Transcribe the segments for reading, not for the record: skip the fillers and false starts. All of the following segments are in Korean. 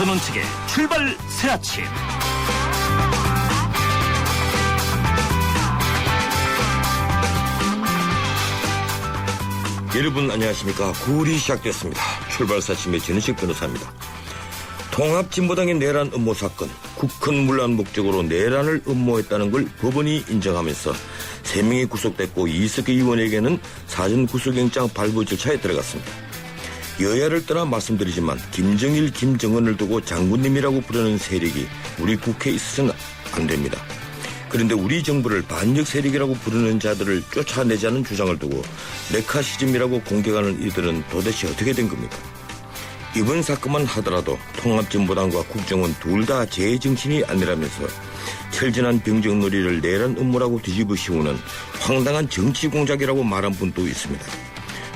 전원책의 출발 새아침. 여러분 안녕하십니까. 9월이 시작됐습니다. 출발 새아침의 전은식 변호사입니다. 통합진보당의 내란 음모 사건, 국헌 문란 목적으로 내란을 음모했다는 걸 법원이 인정하면서 3명이 구속됐고 이석기 의원에게는 사전 구속영장 발부 절차에 들어갔습니다. 여야를 떠나 말씀드리지만 김정일, 김정은을 두고 장군님이라고 부르는 세력이 우리 국회에 있어서는 안 됩니다. 그런데 우리 정부를 반역 세력이라고 부르는 자들을 쫓아내자는 주장을 두고 메카시즘이라고 공격하는 이들은 도대체 어떻게 된 겁니까? 이번 사건만 하더라도 통합진보당과 국정원 둘 다 제정신이 아니라면서 철저한 병정놀이를 내란 음모라고 뒤집어 씌우는 황당한 정치 공작이라고 말한 분도 있습니다.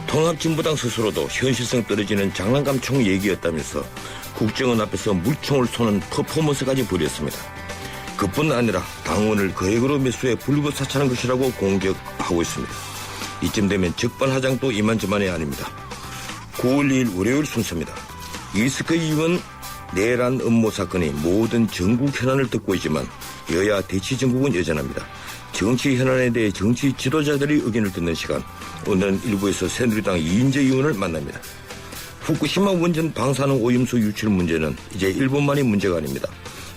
통합진보당 스스로도 현실성 떨어지는 장난감총 얘기였다면서 국정원 앞에서 물총을 쏘는 퍼포먼스까지 벌였습니다. 그뿐 아니라 당원을 거액으로 매수해 불구사차는 것이라고 공격하고 있습니다. 이쯤 되면 적반하장도 이만저만이 아닙니다. 9월 2일 월요일 순서입니다. 이석기 의원 내란 음모 사건이 모든 전국 현안을 덮고 있지만 여야 대치 전국은 여전합니다. 정치 현안에 대해 정치 지도자들이 의견을 듣는 시간. 오늘은 일부에서 새누리당 이인재 의원을 만납니다. 후쿠시마 원전 방사능 오염수 유출 문제는 이제 일본만이 문제가 아닙니다.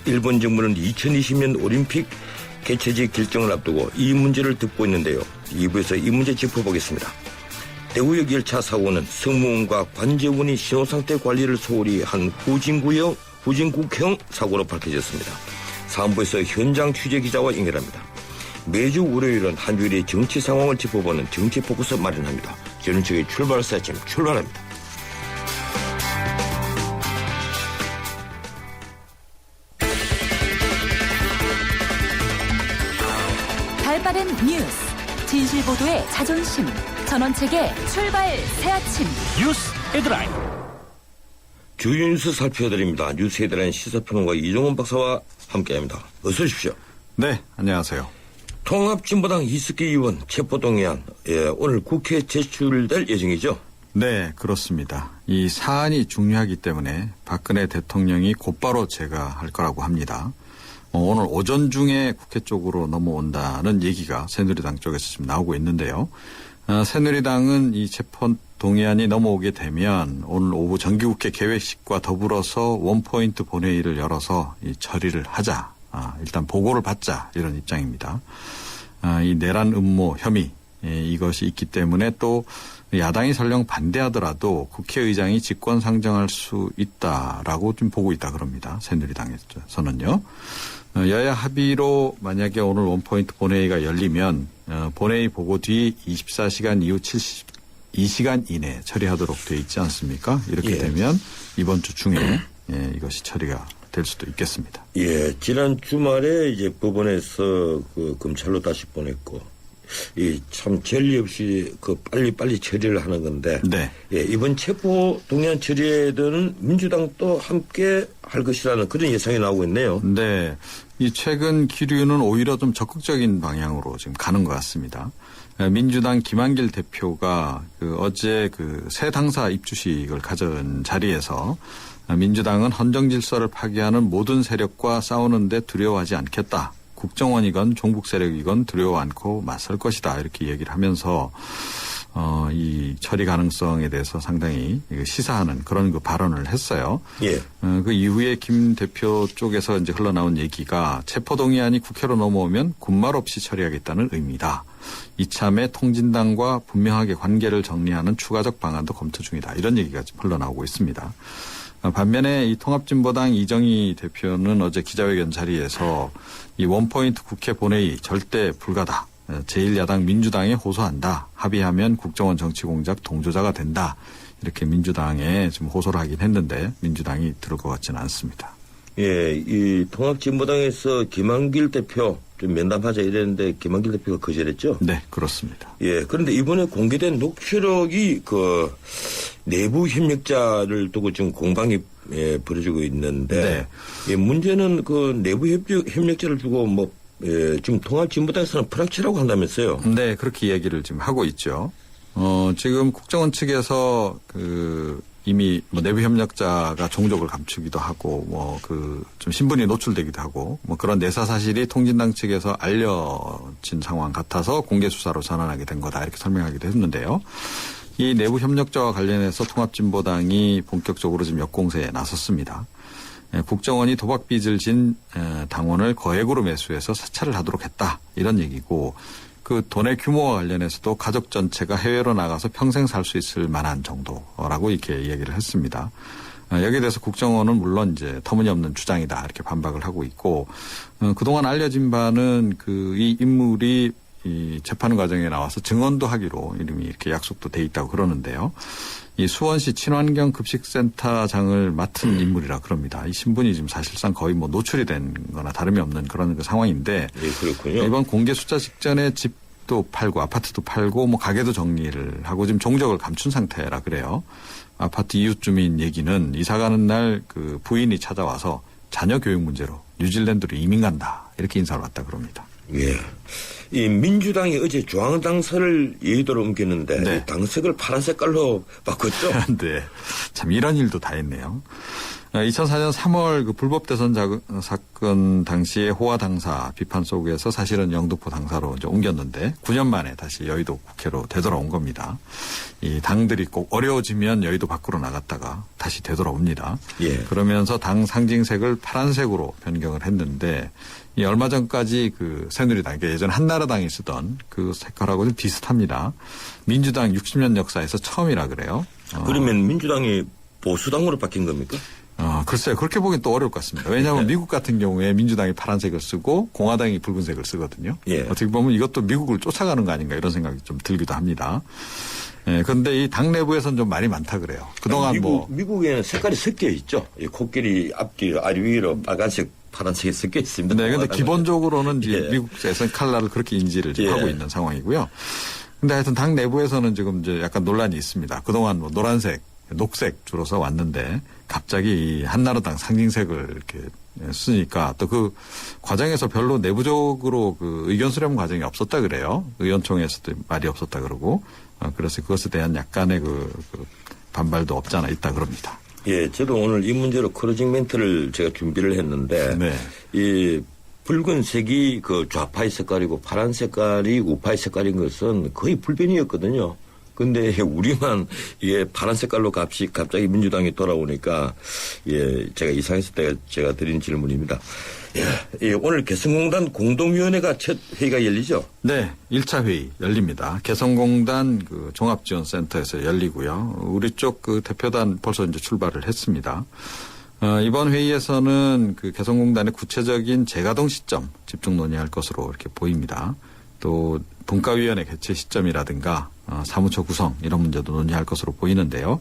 일본 정부는 2020년 올림픽 개최지 결정을 앞두고 이 문제를 짚고 있는데요. 2부에서 이 문제 짚어보겠습니다. 대구역 열차 사고는 승무원과 관제원이 신호상태 관리를 소홀히 한 후진국형 사고로 밝혀졌습니다. 3부에서 현장 취재 기자와 연결합니다. 매주 월요일은 한 주일의 정치 상황을 짚어보는 정치 포커스 마련합니다. 저는 저희 출발 새아침 출발합니다. 발빠른 뉴스, 진실보도의 자존심, 전원책의 출발 새아침. 뉴스 헤드라인. 주요 뉴스 살펴드립니다. 뉴스 헤드라인 시사평론가 이종원 박사와 함께합니다. 어서 오십시오. 네, 안녕하세요. 통합진보당 이석기 의원 체포동의안 오늘 국회에 제출될 예정이죠? 네, 그렇습니다. 이 사안이 중요하기 때문에 박근혜 대통령이 곧바로 제거할 거라고 합니다. 오늘 오전 중에 국회 쪽으로 넘어온다는 얘기가 새누리당 쪽에서 지금 나오고 있는데요. 새누리당은 이 체포동의안이 넘어오게 되면 오늘 오후 정기국회 개회식과 더불어서 원포인트 본회의를 열어서 이 처리를 하자. 일단 보고를 받자 이런 입장입니다. 이 내란 음모 혐의 이것이 있기 때문에 또 야당이 설령 반대하더라도 국회의장이 직권 상정할 수 있다라고 좀 보고 있다 그럽니다. 새누리당에서는요. 여야 합의로 만약에 오늘 원포인트 본회의가 열리면 본회의 보고 뒤 24시간 이후 72시간 이내에 처리하도록 돼 있지 않습니까? 이렇게 되면 이번 주 중에 이것이 처리가 될 수도 있겠습니다. 예, 지난 주말에 이제 법원에서 그 검찰로 다시 보냈고, 참 전례 없이 빨리 처리를 하는 건데, 네. 예, 이번 체포 동의안 처리에는 민주당도 함께 할 것이라는 그런 예상이 나오고 있네요. 네, 이 최근 기류는 오히려 좀 적극적인 방향으로 지금 가는 것 같습니다. 민주당 김한길 대표가 어제 새 당사 입주식을 가진 자리에서 민주당은 헌정 질서를 파괴하는 모든 세력과 싸우는데 두려워하지 않겠다. 국정원이건 종북 세력이건 두려워 않고 맞설 것이다. 이렇게 얘기를 하면서 이 처리 가능성에 대해서 상당히 시사하는 그런 발언을 했어요. 예. 그 이후에 김 대표 쪽에서 이제 흘러나온 얘기가 체포동의안이 국회로 넘어오면 군말 없이 처리하겠다는 의미다. 이참에 통진당과 분명하게 관계를 정리하는 추가적 방안도 검토 중이다. 이런 얘기가 지금 흘러나오고 있습니다. 반면에 이 통합진보당 이정희 대표는 어제 기자회견 자리에서 이 원포인트 국회 본회의 절대 불가다. 제1야당 민주당에 호소한다. 합의하면 국정원 정치공작 동조자가 된다. 이렇게 민주당에 지금 호소를 하긴 했는데 민주당이 들을 것 같지는 않습니다. 예, 이 통합진보당에서 김한길 대표 좀 면담하자 이랬는데 김한길 대표가 거절했죠? 네, 그렇습니다. 예, 그런데 이번에 공개된 녹취록이 내부 협력자를 두고 지금 공방이 벌어지고 있는데, 네. 예, 문제는 내부 협력자를 두고 지금 통합진보당에서는 프락치라고 한다면서요? 네, 그렇게 이야기를 지금 하고 있죠. 지금 국정원 측에서 이미 뭐 내부 협력자가 종족을 감추기도 하고 뭐 좀 신분이 노출되기도 하고 뭐 그런 내사 사실이 통진당 측에서 알려진 상황 같아서 공개 수사로 전환하게 된 거다 이렇게 설명하기도 했는데요. 이 내부 협력자와 관련해서 통합진보당이 본격적으로 지금 역공세에 나섰습니다. 국정원이 도박 빚을 진 당원을 거액으로 매수해서 사찰을 하도록 했다 이런 얘기고 그 돈의 규모와 관련해서도 가족 전체가 해외로 나가서 평생 살 수 있을 만한 정도라고 이렇게 얘기를 했습니다. 여기에 대해서 국정원은 물론 이제 터무니없는 주장이다 이렇게 반박을 하고 있고 그동안 알려진 바는 이 인물이 이 재판 과정에 나와서 증언도 하기로 이름이 이렇게 약속도 돼 있다고 그러는데요. 이 수원시 친환경 급식센터장을 맡은 인물이라 그럽니다. 이 신분이 지금 사실상 거의 뭐 노출이 된 거나 다름이 없는 그런 상황인데. 예, 그렇군요. 이번 공개 수사 직전에 집도 팔고 아파트도 팔고 뭐 가게도 정리를 하고 지금 종적을 감춘 상태라 그래요. 아파트 이웃 주민 얘기는 이사 가는 날 그 부인이 찾아와서 자녀 교육 문제로 뉴질랜드로 이민 간다. 이렇게 인사를 왔다 그럽니다. 예. 이 민주당이 어제 중앙당서를 여의도로 옮겼는데 네. 당색을 파란 색깔로 바꿨죠. 네. 참 이런 일도 다 했네요. 2004년 3월 그 불법 대선 사건 당시에 호화 당사 비판 속에서 사실은 영등포 당사로 이제 옮겼는데 9년 만에 다시 여의도 국회로 되돌아온 겁니다. 이 당들이 꼭 어려워지면 여의도 밖으로 나갔다가 다시 되돌아옵니다. 예. 그러면서 당 상징색을 파란색으로 변경을 했는데 이 얼마 전까지 그 새누리당, 그러니까 예전 한나라당이 쓰던 그 색깔하고 좀 비슷합니다. 민주당 60년 역사에서 처음이라 그래요. 그러면 민주당이 보수당으로 바뀐 겁니까? 글쎄요. 그렇게 보기엔 또 어려울 것 같습니다. 왜냐하면 미국 같은 경우에 민주당이 파란색을 쓰고 공화당이 붉은색을 쓰거든요. 예. 어떻게 보면 이것도 미국을 쫓아가는 거 아닌가 이런 생각이 좀 들기도 합니다. 예, 그런데 이 당 내부에서는 좀 말이 많다 그래요. 그동안 미국에는 색깔이 섞여 있죠. 이 코끼리 앞뒤 아래위로 빨간색 파란색이 섞여 있습니다. 네, 근데 기본적으로는 이제 예. 미국에서는 칼라를 그렇게 인지를 예. 하고 있는 상황이고요. 근데 하여튼 당 내부에서는 지금 이제 약간 논란이 있습니다. 그동안 뭐 노란색, 녹색 주로 써 왔는데 갑자기 이 한나라당 상징색을 이렇게 쓰니까 또 그 과정에서 별로 내부적으로 그 의견 수렴 과정이 없었다 그래요. 의원총회에서도 말이 없었다 그러고 그래서 그것에 대한 약간의 그 반발도 없지 않아 있다 그럽니다. 예, 저도 오늘 이 문제로 크로징 멘트를 제가 준비를 했는데 네. 이 붉은색이 그 좌파의 색깔이고 파란 색깔이 우파의 색깔인 것은 거의 불변이었거든요. 근데 우리만 이게 파란 색깔로 갑자기 민주당이 돌아오니까 예, 제가 이상했을 때 제가 드린 질문입니다. 예, 오늘 개성공단 공동위원회가 첫 회의가 열리죠? 네, 1차 회의 열립니다. 개성공단 그 종합지원센터에서 열리고요. 우리 쪽 그 대표단 벌써 이제 출발을 했습니다. 이번 회의에서는 그 개성공단의 구체적인 재가동 시점 집중 논의할 것으로 이렇게 보입니다. 또 분과위원회 개최 시점이라든가 사무처 구성 이런 문제도 논의할 것으로 보이는데요.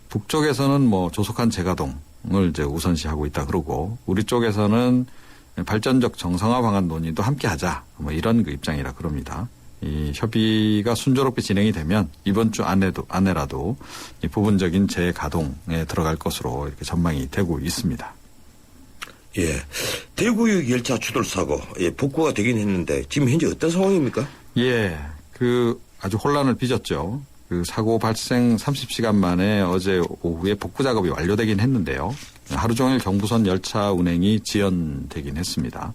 북쪽에서는 뭐 조속한 재가동을 이제 우선시하고 있다 그러고 우리 쪽에서는 발전적 정상화 방안 논의도 함께 하자 뭐 이런 그 입장이라 그럽니다. 이 협의가 순조롭게 진행이 되면 이번 주 안에라도 이 부분적인 재가동에 들어갈 것으로 이렇게 전망이 되고 있습니다. 예. 대구역 열차 추돌 사고, 예, 복구가 되긴 했는데, 지금 현재 어떤 상황입니까? 예. 아주 혼란을 빚었죠. 그 사고 발생 30시간 만에 어제 오후에 복구 작업이 완료되긴 했는데요. 하루 종일 경부선 열차 운행이 지연되긴 했습니다.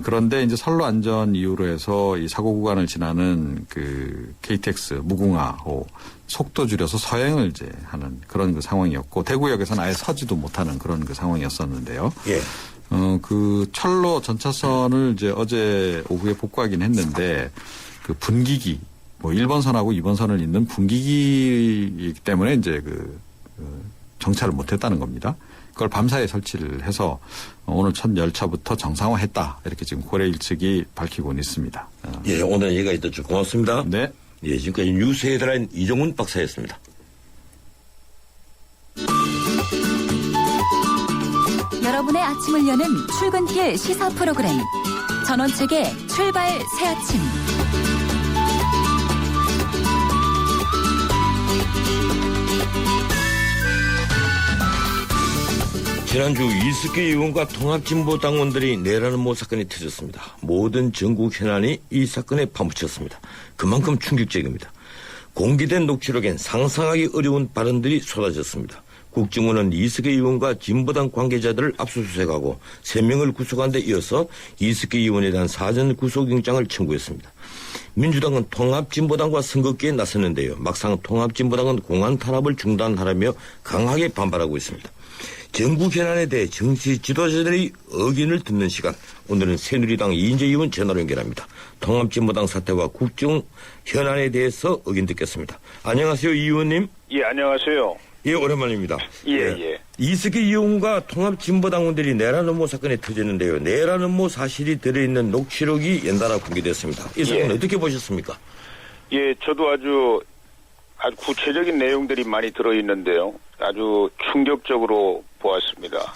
그런데 이제 선로 안전 이유로 해서 이 사고 구간을 지나는 그 KTX 무궁화호 속도 줄여서 서행을 이제 하는 그런 그 상황이었고 대구역에서는 아예 서지도 못하는 그런 그 상황이었었는데요. 예. 그 철로 전차선을 이제 어제 오후에 복구하긴 했는데 그 분기기 뭐 1번 선하고 2번 선을 잇는 분기기이기 때문에 이제 정차를 못했다는 겁니다. 그걸 밤사이에 설치를 해서 오늘 첫 열차부터 정상화했다. 이렇게 지금 고려일 측이 밝히고는 있습니다. 예, 오늘 얘기가 있었죠. 고맙습니다. 네. 예, 지금까지 뉴스 헤드라인 이종훈 박사였습니다. 여러분의 아침을 여는 출근길 시사 프로그램 전원책의 출발 새아침. 지난주 이석기 의원과 통합진보당원들이 내라는 모 사건이 터졌습니다. 모든 전국 현안이 이 사건에 파묻혔습니다. 그만큼 충격적입니다. 공개된 녹취록엔 상상하기 어려운 발언들이 쏟아졌습니다. 국정원은 이석기 의원과 진보당 관계자들을 압수수색하고 3명을 구속한 데 이어서 이석기 의원에 대한 사전 구속영장을 청구했습니다. 민주당은 통합진보당과 선거기에 나섰는데요. 막상 통합진보당은 공안 탄압을 중단하라며 강하게 반발하고 있습니다. 전국 현안에 대해 정치 지도자들의 의견을 듣는 시간. 오늘은 새누리당 이인재 의원 전화로 연결합니다. 통합진보당 사태와 국정 현안에 대해서 의견 듣겠습니다. 안녕하세요, 이 의원님. 예, 안녕하세요. 예, 오랜만입니다. 예. 이석기 의원과 통합진보당원들이 내란 음모 사건에 터졌는데요. 내란 음모 사실이 들어있는 녹취록이 연달아 공개됐습니다. 이 사건 어떻게 보셨습니까? 예, 저도 아주 구체적인 내용들이 많이 들어있는데요. 아주 충격적으로 보았습니다.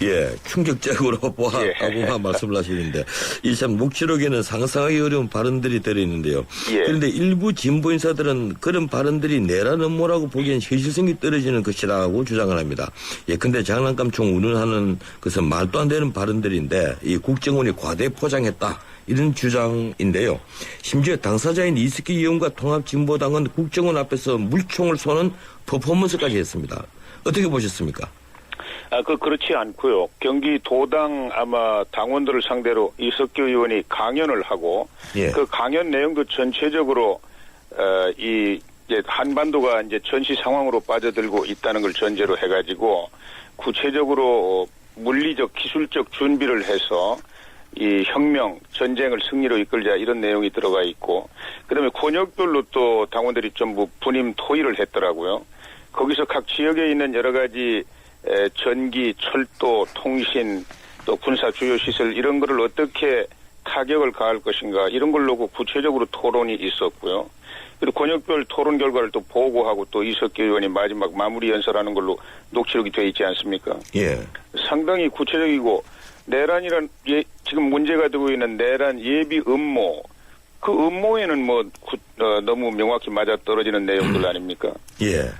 예, 충격적으로 보았다고 말씀을 하시는데, 이 참 녹취록에는 상상하기 어려운 발언들이 들어있는데요. 그런데 일부 진보 인사들은 그런 발언들이 내란 음모라고 보기엔 현실성이 떨어지는 것이라고 주장을 합니다. 예, 근데 장난감총 운운하는 것은 말도 안 되는 발언들인데, 이 국정원이 과대 포장했다. 이런 주장인데요. 심지어 당사자인 이석기 의원과 통합진보당은 국정원 앞에서 물총을 쏘는 퍼포먼스까지 했습니다. 어떻게 보셨습니까? 그렇지 않고요. 경기도당 아마 당원들을 상대로 이석기 의원이 강연을 하고 그 강연 내용도 전체적으로 이제 한반도가 이제 전시 상황으로 빠져들고 있다는 걸 전제로 해가지고 구체적으로 물리적 기술적 준비를 해서 이 혁명 전쟁을 승리로 이끌자 이런 내용이 들어가 있고 그다음에 권역별로 또 당원들이 전부 분임 토의를 했더라고요. 거기서 각 지역에 있는 여러 가지 전기, 철도, 통신, 또 군사 주요 시설 이런 거를 어떻게 타격을 가할 것인가 이런 걸 놓고 구체적으로 토론이 있었고요. 그리고 권역별 토론 결과를 또 보고하고 또 이석기 의원이 마지막 마무리 연설하는 걸로 녹취록이 되어 있지 않습니까? 예. 상당히 구체적이고 내란이란 지금 문제가 되고 있는 내란 예비 음모 그 음모에는 너무 명확히 맞아떨어지는 내용들 아닙니까? 예.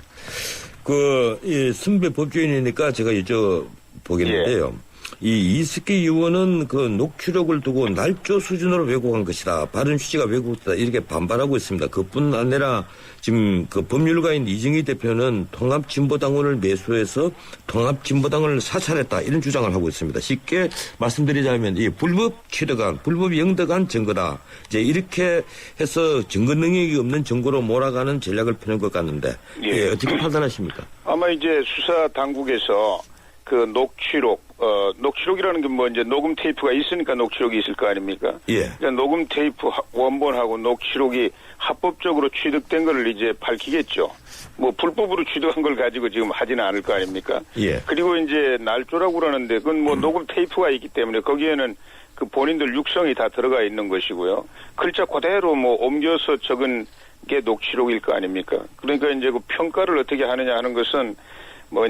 선배 법조인이니까 제가 여쭤보겠는데요. 이 이석기 의원은 그 녹취록을 두고 날조 수준으로 왜곡한 것이다. 발언 취지가 왜곡됐다. 이렇게 반발하고 있습니다. 그뿐 아니라 지금 그 법률가인 이정희 대표는 통합진보당원을 매수해서 통합진보당을 사찰했다. 이런 주장을 하고 있습니다. 쉽게 말씀드리자면 이 불법 취득한, 불법 영득한 증거다. 이제 이렇게 해서 증거 능력이 없는 증거로 몰아가는 전략을 펴는 것 같는데 어떻게 판단하십니까? 아마 이제 수사 당국에서 그 녹취록이라는 게 이제 녹음 테이프가 있으니까 녹취록이 있을 거 아닙니까? 예. 그러니까 녹음 테이프 원본하고 녹취록이 합법적으로 취득된 걸 이제 밝히겠죠. 불법으로 취득한 걸 가지고 지금 하지는 않을 거 아닙니까? 예. 그리고 이제 날조라고 그러는데 그건 녹음 테이프가 있기 때문에 거기에는 그 본인들 육성이 다 들어가 있는 것이고요. 글자 그대로 옮겨서 적은 게 녹취록일 거 아닙니까? 그러니까 이제 그 평가를 어떻게 하느냐 하는 것은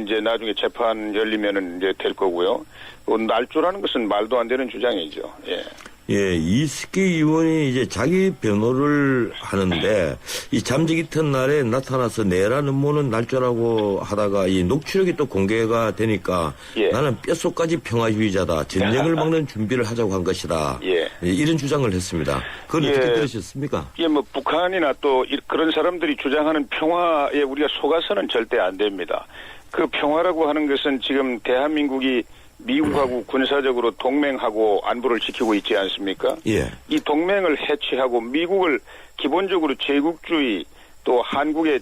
이제 나중에 재판 열리면은 이제 될 거고요. 날조라는 것은 말도 안 되는 주장이죠. 예. 예, 이석기 의원이 이제 자기 변호를 하는데 이 잠재기 이튿날에 나타나서 내란 음모는 날조라고 하다가 이 녹취록이 또 공개가 되니까 나는 뼛속까지 평화주의자다. 전쟁을 막는 준비를 하자고 한 것이다. 이런 주장을 했습니다. 그건 어떻게 들으셨습니까? 북한이나 또 그런 사람들이 주장하는 평화에 우리가 속아서는 절대 안 됩니다. 그 평화라고 하는 것은 지금 대한민국이 미국하고 군사적으로 동맹하고 안보를 지키고 있지 않습니까? 이 동맹을 해체하고 미국을 기본적으로 제국주의 또 한국을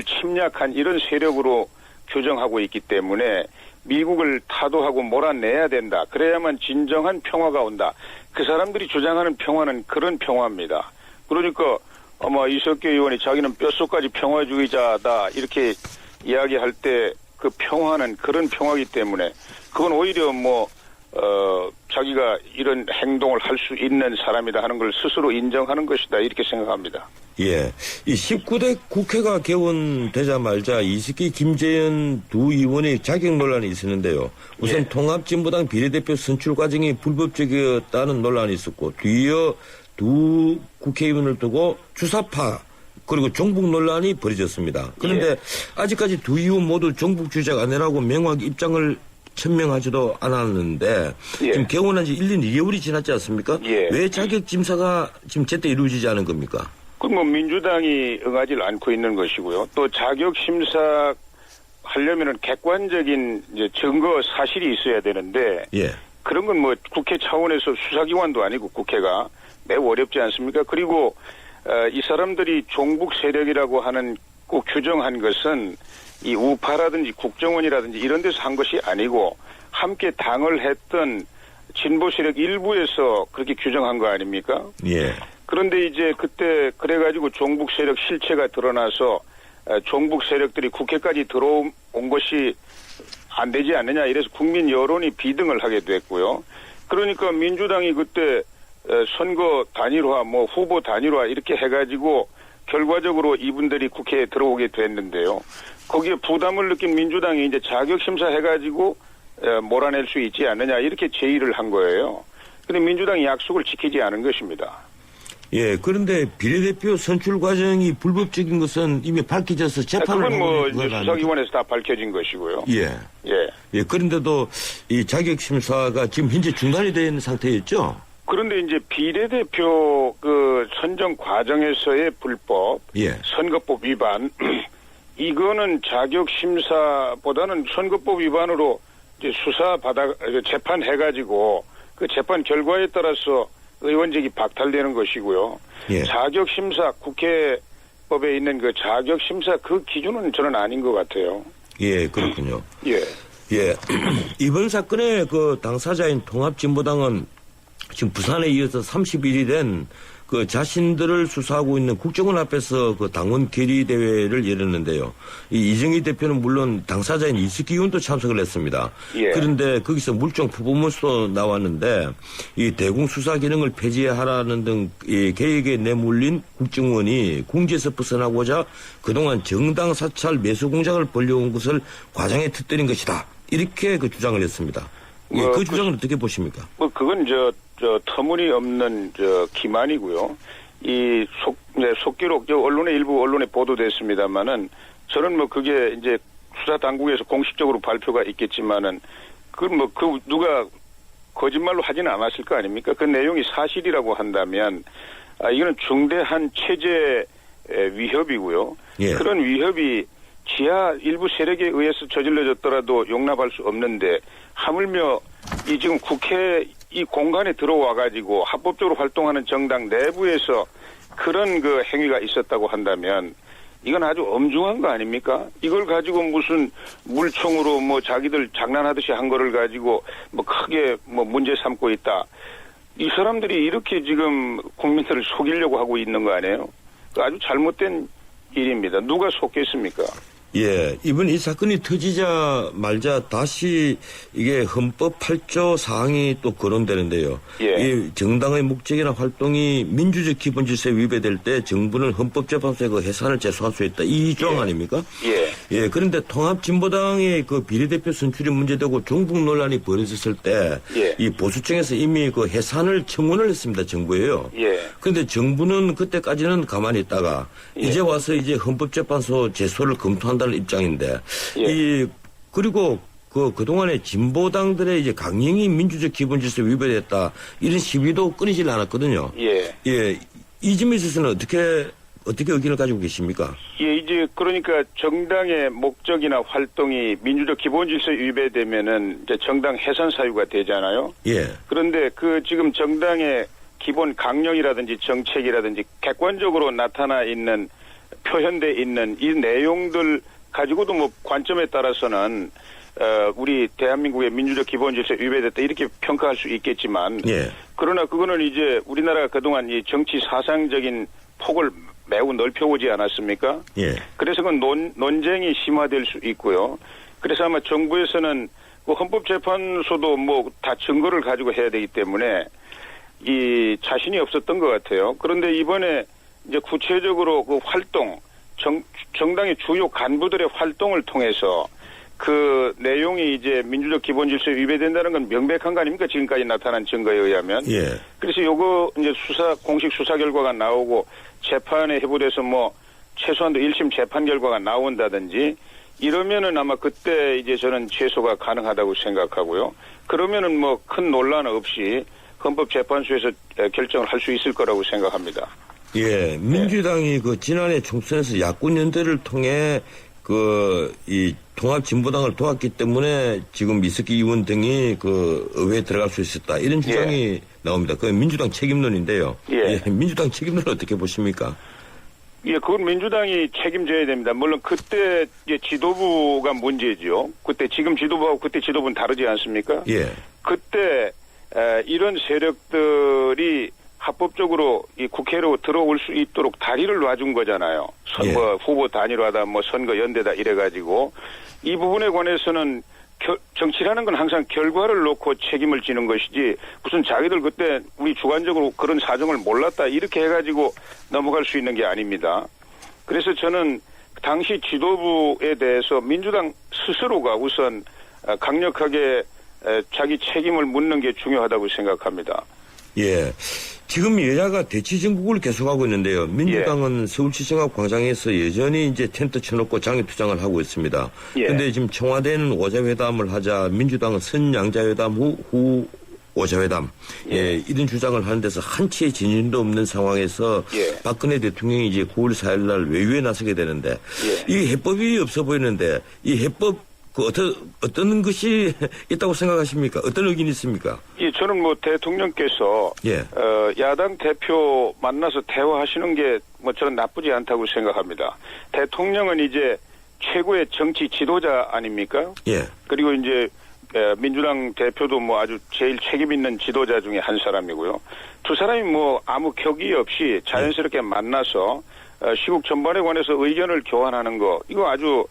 침략한 이런 세력으로 규정하고 있기 때문에 미국을 타도하고 몰아내야 된다. 그래야만 진정한 평화가 온다. 그 사람들이 주장하는 평화는 그런 평화입니다. 그러니까 아마 이석기 의원이 자기는 뼛속까지 평화주의자다 이렇게 이야기할 때 그 평화는 그런 평화이기 때문에 그건 오히려 자기가 이런 행동을 할 수 있는 사람이다 하는 걸 스스로 인정하는 것이다 이렇게 생각합니다. 예. 이 19대 국회가 개원되자마자 이석기, 김재현 두 의원의 자격 논란이 있었는데요. 우선 통합진보당 비례대표 선출 과정이 불법적이었다는 논란이 있었고 뒤이어 두 국회의원을 두고 주사파 그리고 종북 논란이 벌어졌습니다. 그런데 아직까지 두 의원 모두 종북 주자가 아니라고 명확히 입장을 천명하지도 않았는데 지금 개원한 지 1년 2개월이 지났지 않습니까? 왜 자격 심사가 지금 제때 이루어지지 않은 겁니까? 그 뭐 민주당이 응하지 않고 있는 것이고요. 또 자격 심사 하려면은 객관적인 이제 증거 사실이 있어야 되는데 예. 그런 건 뭐 국회 차원에서 수사기관도 아니고 국회가 매우 어렵지 않습니까? 그리고 이 사람들이 종북 세력이라고 하는 꼭 규정한 것은 이 우파라든지 국정원이라든지 이런 데서 한 것이 아니고 함께 당을 했던 진보 세력 일부에서 그렇게 규정한 거 아닙니까? 예. 그런데 이제 그때 그래가지고 종북 세력 실체가 드러나서 종북 세력들이 국회까지 들어온 것이 안 되지 않느냐 이래서 국민 여론이 비등을 하게 됐고요. 그러니까 민주당이 그때 선거 단일화, 뭐 후보 단일화 이렇게 해가지고 결과적으로 이분들이 국회에 들어오게 됐는데요. 거기에 부담을 느낀 민주당이 이제 자격심사 해가지고 몰아낼 수 있지 않느냐 이렇게 제의를 한 거예요. 그런데 민주당이 약속을 지키지 않은 것입니다. 예, 그런데 비례대표 선출 과정이 불법적인 것은 이미 밝혀져서 재판을 그건 뭐 하고 이제 있는 수사기관에서 다 밝혀진 것이고요. 예. 예. 예, 그런데도 이 자격심사가 지금 현재 중단이 되어 있는 상태였죠? 그런데 이제 비례대표 그 선정 과정에서의 불법, 예. 선거법 위반, 이거는 자격심사보다는 선거법 위반으로 이제 재판해가지고 그 재판 결과에 따라서 의원직이 박탈되는 것이고요. 예. 자격심사, 국회법에 있는 그 자격심사 그 기준은 저는 아닌 것 같아요. 예, 그렇군요. 예. 예. 이번 사건의 그 당사자인 통합진보당은 지금 부산에 이어서 30일이 된 그 자신들을 수사하고 있는 국정원 앞에서 그 당원 결의 대회를 열었는데요. 이 이정희 대표는 물론 당사자인 이석기 의원도 참석을 했습니다. 예. 그런데 거기서 물정 퍼포먼스도 나왔는데 이 대공 수사 기능을 폐지하라는 등 이 계획에 내몰린 국정원이 궁지에서 벗어나고자 그동안 정당 사찰 매수 공작을 벌려온 것을 과장에 터뜨린 것이다. 이렇게 그 주장을 했습니다. 예, 그 주장은 어떻게 보십니까? 뭐 그건 저 터무니없는 기만이고요. 이 속기록 언론의 일부 언론에 보도됐습니다만은 저는 뭐 그게 이제 수사 당국에서 공식적으로 발표가 있겠지만은 그건 그 누가 거짓말로 하지는 않았을 거 아닙니까? 그 내용이 사실이라고 한다면 이거는 중대한 체제 위협이고요. 예. 그런 위협이 지하 일부 세력에 의해서 저질러졌더라도 용납할 수 없는데 하물며 이 지금 국회 이 공간에 들어와 가지고 합법적으로 활동하는 정당 내부에서 그런 그 행위가 있었다고 한다면 이건 아주 엄중한 거 아닙니까? 이걸 가지고 무슨 물총으로 뭐 자기들 장난하듯이 한 거를 가지고 뭐 크게 뭐 문제 삼고 있다. 이 사람들이 이렇게 지금 국민들을 속이려고 하고 있는 거 아니에요? 아주 잘못된 일입니다. 누가 속겠습니까? 예, 이번 이 사건이 터지자 말자 다시 이게 헌법 8조 사항이 또 거론되는데요. 예. 이 정당의 목적이나 활동이 민주적 기본 질서에 위배될 때 정부는 헌법재판소에 그 해산을 제소할 수 있다. 이 조항 아닙니까? 예. 예, 그런데 통합진보당의 그 비례대표 선출이 문제되고 종북 논란이 벌어졌을 때 이 예. 보수층에서 이미 그 해산을 청원을 했습니다. 정부에요. 예. 그런데 정부는 그때까지는 가만히 있다가 이제 와서 이제 헌법재판소 제소를 검토한다는 입장인데 예. 그리고 그동안에 진보당들의 이제 강령이 민주적 기본 질서에 위배됐다 이런 시위도 끊이질 않았거든요. 예. 예. 이 점에 있어서는 어떻게 의견을 가지고 계십니까? 예, 이제 그러니까 정당의 목적이나 활동이 민주적 기본 질서에 위배되면은 이제 정당 해산 사유가 되잖아요. 예. 그런데 그 지금 정당의 기본 강령이라든지 정책이라든지 객관적으로 나타나 있는 표현돼 있는 이 내용들 가지고도 뭐 관점에 따라서는 우리 대한민국의 민주적 기본 질서에 위배됐다 이렇게 평가할 수 있겠지만 예. 그러나 그거는 이제 우리나라가 그동안 이 정치 사상적인 폭을 매우 넓혀오지 않았습니까? 예. 그래서 그 논쟁이 심화될 수 있고요. 그래서 아마 정부에서는 그 헌법재판소도 뭐 다 증거를 가지고 해야 되기 때문에 이 자신이 없었던 것 같아요. 그런데 이번에 이제 구체적으로 그 활동, 정당의 주요 간부들의 활동을 통해서 그 내용이 이제 민주적 기본 질서에 위배된다는 건 명백한 거 아닙니까? 지금까지 나타난 증거에 의하면. 예. 그래서 요거 이제 공식 수사 결과가 나오고 재판에 회부돼서 뭐 최소한도 1심 재판 결과가 나온다든지 이러면은 아마 그때 이제 저는 최소가 가능하다고 생각하고요. 그러면은 뭐 큰 논란 없이 헌법재판소에서 결정을 할 수 있을 거라고 생각합니다. 예, 민주당이 그 지난해 총선에서 야권 연대를 통해 이 통합진보당을 도왔기 때문에 지금 이석기 의원 등이 그 의회에 들어갈 수 있었다. 이런 주장이 나옵니다. 그 민주당 책임론인데요. 예, 민주당 책임론은 어떻게 보십니까? 예, 그건 민주당이 책임져야 됩니다. 물론 그때 이제 지도부가 문제죠. 그때 지금 지도부하고 그때 지도부는 다르지 않습니까? 예. 그때 이런 세력들이 합법적으로 이 국회로 들어올 수 있도록 다리를 놔준 거잖아요. 선거 후보 단일화다, 뭐 선거 연대다 이래가지고 이 부분에 관해서는 정치라는 건 항상 결과를 놓고 책임을 지는 것이지 무슨 자기들 그때 우리 주관적으로 그런 사정을 몰랐다 이렇게 해가지고 넘어갈 수 있는 게 아닙니다. 그래서 저는 당시 지도부에 대해서 민주당 스스로가 우선 강력하게 자기 책임을 묻는 게 중요하다고 생각합니다. 예. 지금 여야가 대치 정국을 계속하고 있는데요. 민주당은 서울시청 앞 광장에서 여전히 이제 텐트 쳐놓고 장외투쟁을 하고 있습니다. 그런데 지금 청와대는 오자회담을 하자 민주당은 선양자회담 후 오자회담 이런 주장을 하는 데서 한치의 진전도 없는 상황에서 박근혜 대통령이 이제 9월 4일 날 외유에 나서게 되는데 이 해법이 없어 보이는데 이 해법 어떤 것이 있다고 생각하십니까? 어떤 의견이 있습니까? 예, 저는 뭐 대통령께서 야당 대표 만나서 대화하시는 게 뭐 저는 나쁘지 않다고 생각합니다. 대통령은 이제 최고의 정치 지도자 아닙니까? 예. 그리고 이제 민주당 대표도 뭐 아주 제일 책임 있는 지도자 중에 한 사람이고요. 두 사람이 뭐 아무 격의 없이 자연스럽게 만나서 시국 전반에 관해서 의견을 교환하는 거 이거 아주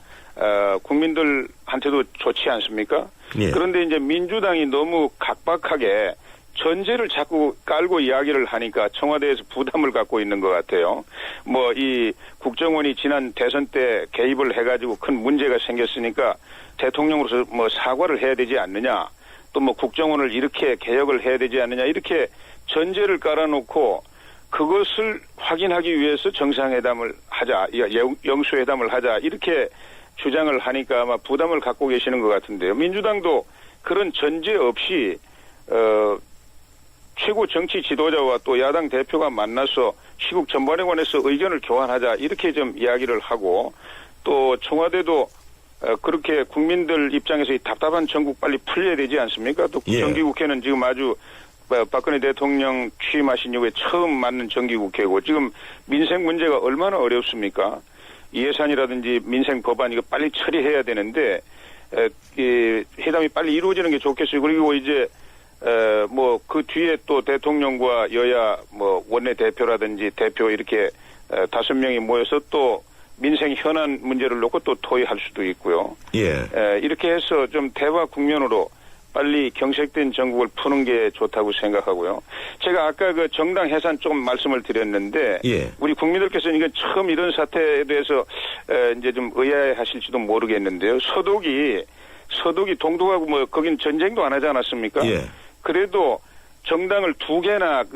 국민들한테도 좋지 않습니까? 그런데 이제 민주당이 너무 각박하게 전제를 자꾸 깔고 이야기를 하니까 청와대에서 부담을 갖고 있는 것 같아요. 뭐 이 국정원이 지난 대선 때 개입을 해가지고 큰 문제가 생겼으니까 대통령으로서 뭐 사과를 해야 되지 않느냐, 또 뭐 국정원을 이렇게 개혁을 해야 되지 않느냐 이렇게 전제를 깔아놓고 그것을 확인하기 위해서 정상회담을 하자, 영수회담을 하자 이렇게 주장을 하니까 아마 부담을 갖고 계시는 것 같은데요. 민주당도 그런 전제 없이 최고 정치 지도자와 또 야당 대표가 만나서 시국 전반에 관해서 의견을 교환하자 이렇게 좀 이야기를 하고 또 청와대도 그렇게 국민들 입장에서 이 답답한 전국 빨리 풀려야 되지 않습니까? 또 정기국회는 지금 아주 박근혜 대통령 취임하신 이후에 처음 맞는 정기국회고 지금 민생 문제가 얼마나 어렵습니까? 예산이라든지 민생 법안 이거 빨리 처리해야 되는데 이 회담이 빨리 이루어지는 게 좋겠어요. 그리고 이제 뭐 그 뒤에 또 대통령과 여야 뭐 원내 대표라든지 대표 이렇게 5명이 모여서 또 민생 현안 문제를 놓고 또 토의할 수도 있고요. 이렇게 해서 좀 대화 국면으로 빨리 경색된 정국을 푸는 게 좋다고 생각하고요. 제가 아까 그 정당 해산 조금 말씀을 드렸는데 우리 국민들께서는 이건 처음 이런 사태에 대해서 이제 좀 의아해하실지도 모르겠는데요. 서독이 동독하고 뭐 거긴 전쟁도 안 하지 않았습니까? 그래도 정당을 2개나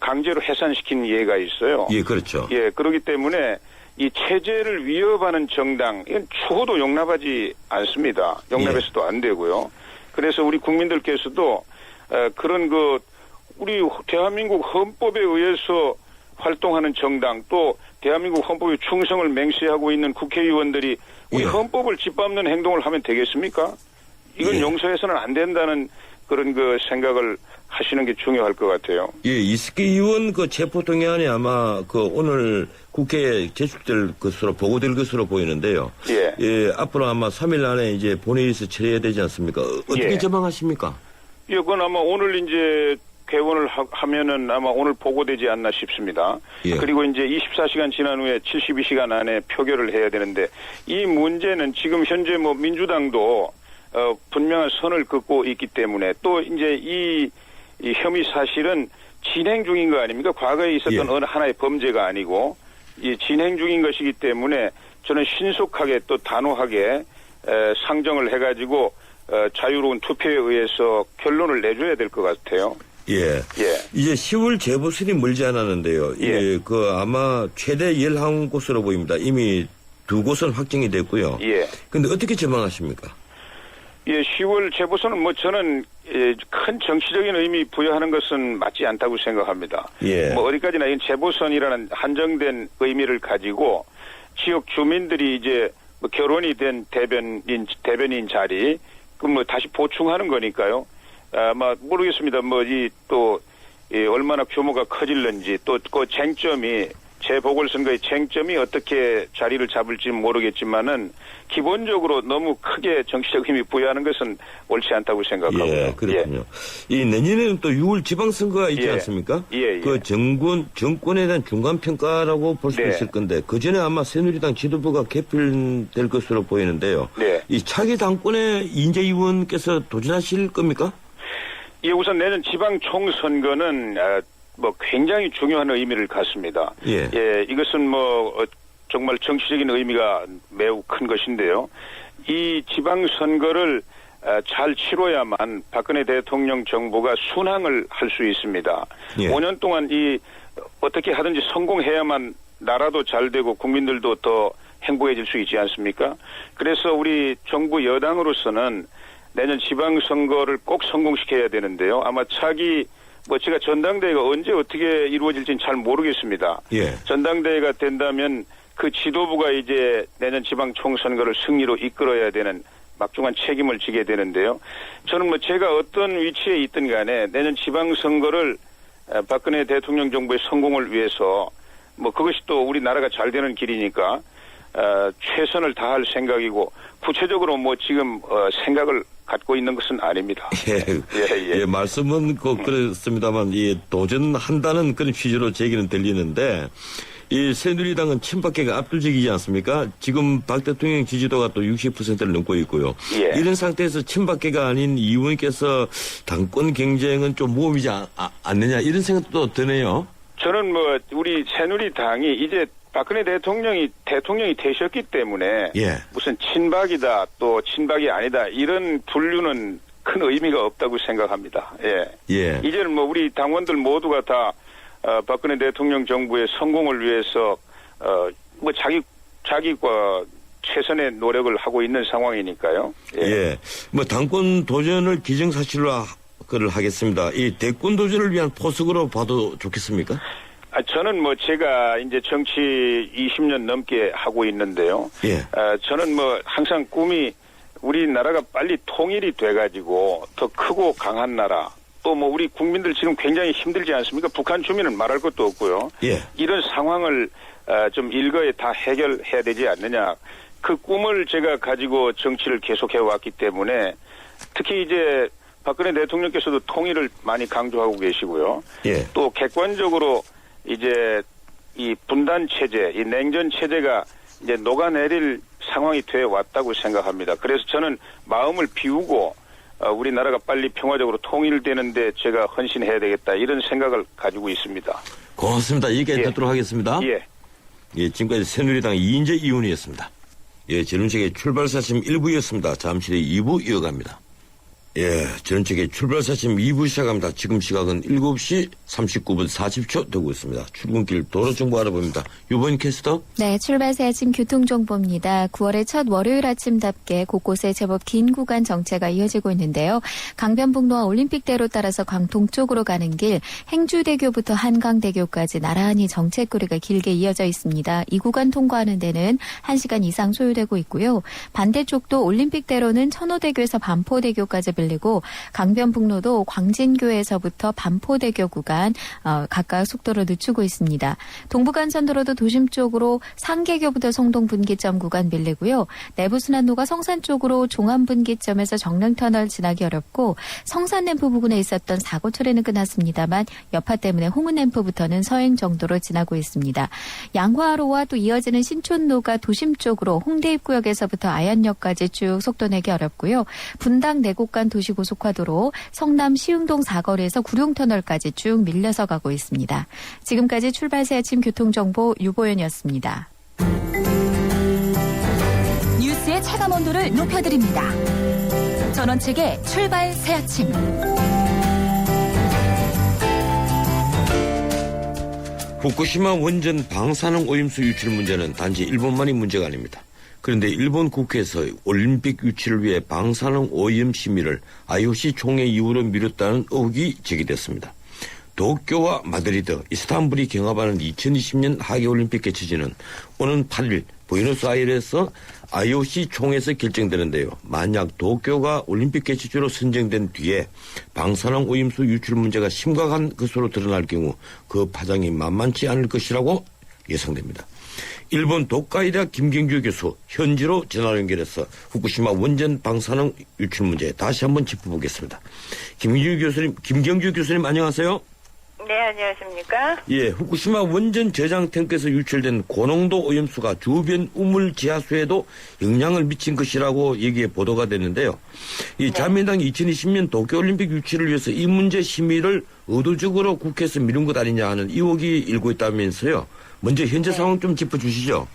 강제로 해산시킨 예가 있어요. 그렇죠. 그렇기 때문에 이 체제를 위협하는 정당 이건 추호도 용납하지 않습니다. 용납해서도 안 되고요. 그래서 우리 국민들께서도 그런 우리 대한민국 헌법에 의해서 활동하는 정당 또 대한민국 헌법에 충성을 맹세하고 있는 국회의원들이 우리 헌법을 짓밟는 행동을 하면 되겠습니까? 이건 용서해서는 안 된다는 그런 생각을 하시는 게 중요할 것 같아요. 이석기 의원 체포동의안이 아마 오늘 국회에 제출될 것으로 보고될 것으로 보이는데요. 앞으로 아마 3일 안에 이제 본회의에서 처리해야 되지 않습니까? 어떻게 전망하십니까? 그건 아마 오늘 이제 개원을 하면은 아마 오늘 보고되지 않나 싶습니다. 그리고 이제 24시간 지난 후에 72시간 안에 표결을 해야 되는데 이 문제는 지금 현재 뭐 민주당도 분명한 선을 긋고 있기 때문에 또 이제 이 혐의 사실은 진행 중인 거 아닙니까? 과거에 있었던 어느 하나의 범죄가 아니고 진행 중인 것이기 때문에 저는 신속하게 또 단호하게 상정을 해가지고 자유로운 투표에 의해서 결론을 내줘야 될 것 같아요. 이제 10월 재보선이 멀지 않았는데요. 아마 최대 11곳으로 보입니다. 이미 2곳은 확정이 됐고요. 그런데 어떻게 전망하십니까? 예, 10월 재보선은 뭐 저는 큰 정치적인 의미 부여하는 것은 맞지 않다고 생각합니다. 예. 뭐 어디까지나 이 재보선이라는 한정된 의미를 가지고 지역 주민들이 이제 뭐 결혼이 된 대변인 자리 그 뭐 다시 보충하는 거니까요. 아마 모르겠습니다. 뭐 이 또 얼마나 규모가 커질는지 또 그 쟁점이 재보궐선거의 쟁점이 어떻게 자리를 잡을지 모르겠지만은 기본적으로 너무 크게 정치적 의미 부여하는 것은 옳지 않다고 생각하고요. 예, 그렇군요. 이 내년에는 또 6월 지방선거가 있지 예. 않습니까? 예. 그 정권에 대한 중간평가라고 볼 수 네. 있을 건데 그 전에 아마 새누리당 지도부가 개편될 것으로 보이는데요. 네. 이 차기 당권에 이인재 의원께서 도전하실 겁니까? 예, 우선 내년 지방총선거는 뭐 굉장히 중요한 의미를 갖습니다. 예. 이것은 뭐 정말 정치적인 의미가 매우 큰 것인데요. 이 지방선거를 잘 치러야만 박근혜 대통령 정부가 순항을 할 수 있습니다. 예. 5년 동안 어떻게 하든지 성공해야만 나라도 잘 되고 국민들도 더 행복해질 수 있지 않습니까? 그래서 우리 정부 여당으로서는 내년 지방선거를 꼭 성공시켜야 되는데요. 아마 제가 전당대회가 언제 어떻게 이루어질지는 잘 모르겠습니다. 예. 전당대회가 된다면 그 지도부가 이제 내년 지방총선거를 승리로 이끌어야 되는 막중한 책임을 지게 되는데요. 저는 뭐 제가 어떤 위치에 있든 간에 내년 지방선거를 박근혜 대통령 정부의 성공을 위해서 뭐 그것이 또 우리나라가 잘 되는 길이니까 최선을 다할 생각이고 구체적으로 뭐 지금 생각을 갖고 있는 것은 아닙니다. 예, 말씀은 꼭 그렇습니다만 도전한다는 그런 취지로 제기는 들리는데 이 새누리당은 친박계가 압도적이지 않습니까? 지금 박 대통령 지지도가 또 60%를 넘고 있고요. 예. 이런 상태에서 친박계가 아닌 이 의원께서 당권 경쟁은 좀 모험이지 않느냐 이런 생각도 드네요. 저는 뭐 우리 새누리당이 이제 박근혜 대통령이 되셨기 때문에 예. 무슨 친박이다 또 친박이 아니다 이런 분류는 큰 의미가 없다고 생각합니다. 예. 이제는 뭐 우리 당원들 모두가 다 박근혜 대통령 정부의 성공을 위해서 뭐 자기과 최선의 노력을 하고 있는 상황이니까요. 예. 뭐 당권 도전을 기정사실로 하겠습니다. 이 대권 도전을 위한 포석으로 봐도 좋겠습니까? 저는 뭐 제가 이제 정치 20년 넘게 하고 있는데요. 예. 저는 뭐 항상 꿈이 우리나라가 빨리 통일이 돼가지고 더 크고 강한 나라 또 뭐 우리 국민들 지금 굉장히 힘들지 않습니까? 북한 주민은 말할 것도 없고요. 예. 이런 상황을 좀 일거에 다 해결해야 되지 않느냐. 그 꿈을 제가 가지고 정치를 계속해 왔기 때문에 특히 이제 박근혜 대통령께서도 통일을 많이 강조하고 계시고요. 예. 또 객관적으로 이제 이 분단 체제, 이 냉전 체제가 이제 녹아내릴 상황이 되어 왔다고 생각합니다. 그래서 저는 마음을 비우고 우리나라가 빨리 평화적으로 통일되는데 제가 헌신해야 되겠다 이런 생각을 가지고 있습니다. 고맙습니다. 여기까지 듣도록 하겠습니다. 예, 지금까지 새누리당 이인재 의원이었습니다. 예, 전원책의 출발사심 1부였습니다. 잠시 후에 2부 이어갑니다. 예, 전원책의 출발사심 2부 시작합니다. 지금 시각은 7시 39분 40초 되고 있습니다. 출근길 도로정보 알아봅니다. 유본 캐스터. 네, 출발새 아침 교통정보입니다. 9월의 첫 월요일 아침답게 곳곳에 제법 긴 구간 정체가 이어지고 있는데요. 강변북로와 올림픽대로 따라서 광동쪽으로 가는 길 행주대교부터 한강대교까지 나란히 정체거리가 길게 이어져 있습니다. 이 구간 통과하는 데는 1시간 이상 소요되고 있고요. 반대쪽도 올림픽대로는 천호대교에서 반포대교까지 밀리고 강변북로도 광진교에서부터 반포대교 구간 각각 속도를 늦추고 있습니다. 동부간선도로도 도심 쪽으로 상계교부터 성동분기점 구간 밀리고요. 내부순환로가 성산 쪽으로 종암분기점에서 정릉터널 지나기 어렵고 성산램프 부근에 있었던 사고 처리는 끝났습니다만 여파 때문에 홍은램프부터는 서행 정도로 지나고 있습니다. 양화로와 또 이어지는 신촌로가 도심 쪽으로 홍대 입구역에서부터 아현역까지 쭉 속도 내기 어렵고요. 분당 내곡간 도시고속화도로 성남 시흥동 사거리에서 구룡터널까지 쭉 밀려서 가고 있습니다. 지금까지 출발새 아침 교통정보 유보연이었습니다. 뉴스의 체감 온도를 높여드립니다. 전원책의 출발 새 아침. 후쿠시마 원전 방사능 오염수 유출 문제는 단지 일본만이 문제가 아닙니다. 그런데 일본 국회에서 올림픽 유치를 위해 방사능 오염 심의를 IOC 총회 이후로 미뤘다는 의혹이 제기됐습니다. 도쿄와 마드리드, 이스탄불이 경합하는 2020년 하계올림픽 개최지는 오는 8일 부에노스아이레스 IOC 총회에서 결정되는데요. 만약 도쿄가 올림픽 개최지로 선정된 뒤에 방사능 오염수 유출 문제가 심각한 것으로 드러날 경우 그 파장이 만만치 않을 것이라고 예상됩니다. 일본 도카이대학 김경주 교수 현지로 전화 연결해서 후쿠시마 원전 방사능 유출 문제 다시 한번 짚어보겠습니다. 김경주 교수님 안녕하세요. 네, 안녕하십니까? 예, 후쿠시마 원전 저장 탱크에서 유출된 고농도 오염수가 주변 우물 지하수에도 영향을 미친 것이라고 얘기에 보도가 됐는데요. 이 자민당이 2020년 도쿄올림픽 유치를 위해서 이 문제 심의를 의도적으로 국회에서 미룬 것 아니냐 하는 의혹이 일고 있다면서요. 먼저 현재 상황 좀 짚어주시죠.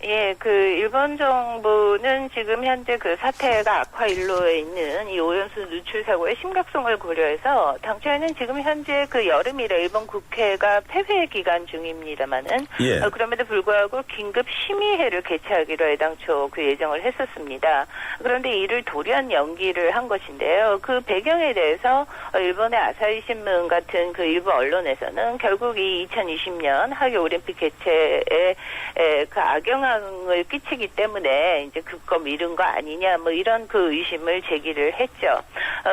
예, 일본 정부는 지금 현재 사태가 악화 일로에 있는 이 오염수 누출 사고의 심각성을 고려해서 당초에는 지금 현재 여름이라 일본 국회가 폐회 기간 중입니다만은 그럼에도 불구하고 긴급 심의회를 개최하기로 애당초 예정을 했었습니다. 그런데 이를 돌연 연기를 한 것인데요. 그 배경에 대해서 일본의 아사히 신문 같은 일부 언론에서는 결국 이 2020년 하계 올림픽 개최에 악영향을 끼치기 때문에 이제 그거 미룬 거 아니냐 이런 의심을 제기를 했죠.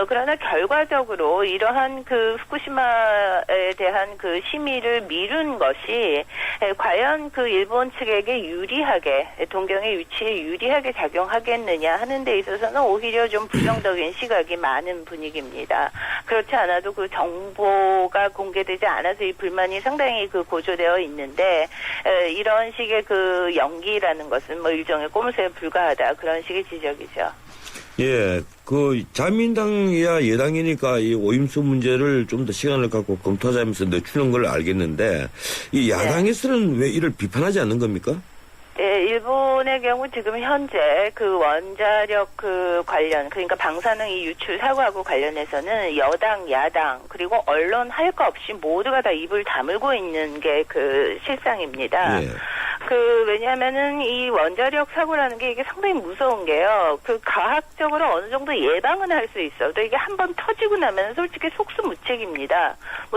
그러나 결과적으로 이러한 후쿠시마에 대한 심의를 미룬 것이 과연 일본 측에게 유리하게 동경의 위치에 유리하게 작용하겠느냐 하는 데 있어서는 오히려 좀 부정적인 시각이 많은 분위기입니다. 그렇지 않아도 정보가 공개되지 않아서 이 불만이 상당히 고조되어 있는데 이런 식의 연기라는 것은 일종의 꼼수에 불과하다 그런 식의 지적이죠. 예, 자민당이야 여당이니까 이 오염수 문제를 좀 더 시간을 갖고 검토하자면서 늦추는 걸 알겠는데 이 야당에서는 왜 이를 비판하지 않는 겁니까? 네, 일본의 경우 지금 현재 원자력 관련, 그러니까 방사능 이 유출 사고하고 관련해서는 여당, 야당, 그리고 언론 할 거 없이 모두가 다 입을 다물고 있는 게 실상입니다. 예. 왜냐하면은 이 원자력 사고라는 게 이게 상당히 무서운 게요. 과학적으로 어느 정도 예방은 할 수 있어. 또 이게 한번 터지고 나면 솔직히 속수무책입니다.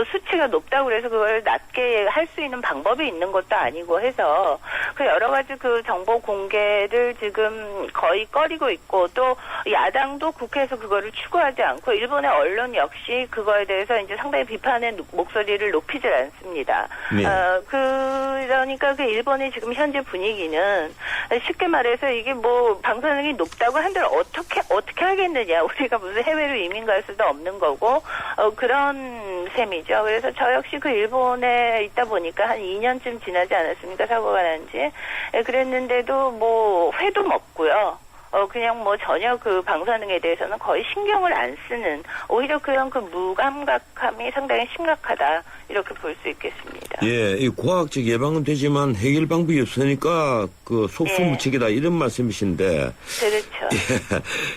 수치가 높다고 그래서 그걸 낮게 할 수 있는 방법이 있는 것도 아니고 해서 여러 가지 정보 공개를 지금 거의 꺼리고 있고 또 야당도 국회에서 그거를 추구하지 않고 일본의 언론 역시 그거에 대해서 이제 상당히 비판의 목소리를 높이질 않습니다. 네. 그러니까 일본의 지금 현재 분위기는 쉽게 말해서 이게 방사능이 높다고 한들 어떻게 하겠느냐. 우리가 무슨 해외로 이민 갈 수도 없는 거고 그런 셈이죠. 그래서 저 역시 일본에 있다 보니까 한 2년쯤 지나지 않았습니까? 사고가 난지. 그랬는데도 회도 먹고요. 그냥 전혀 방사능에 대해서는 거의 신경을 안 쓰는 오히려 그런 무감각함이 상당히 심각하다 이렇게 볼 수 있겠습니다. 예, 이 과학적 예방은 되지만 해결 방법이 없으니까 속수무책이다 이런 말씀이신데.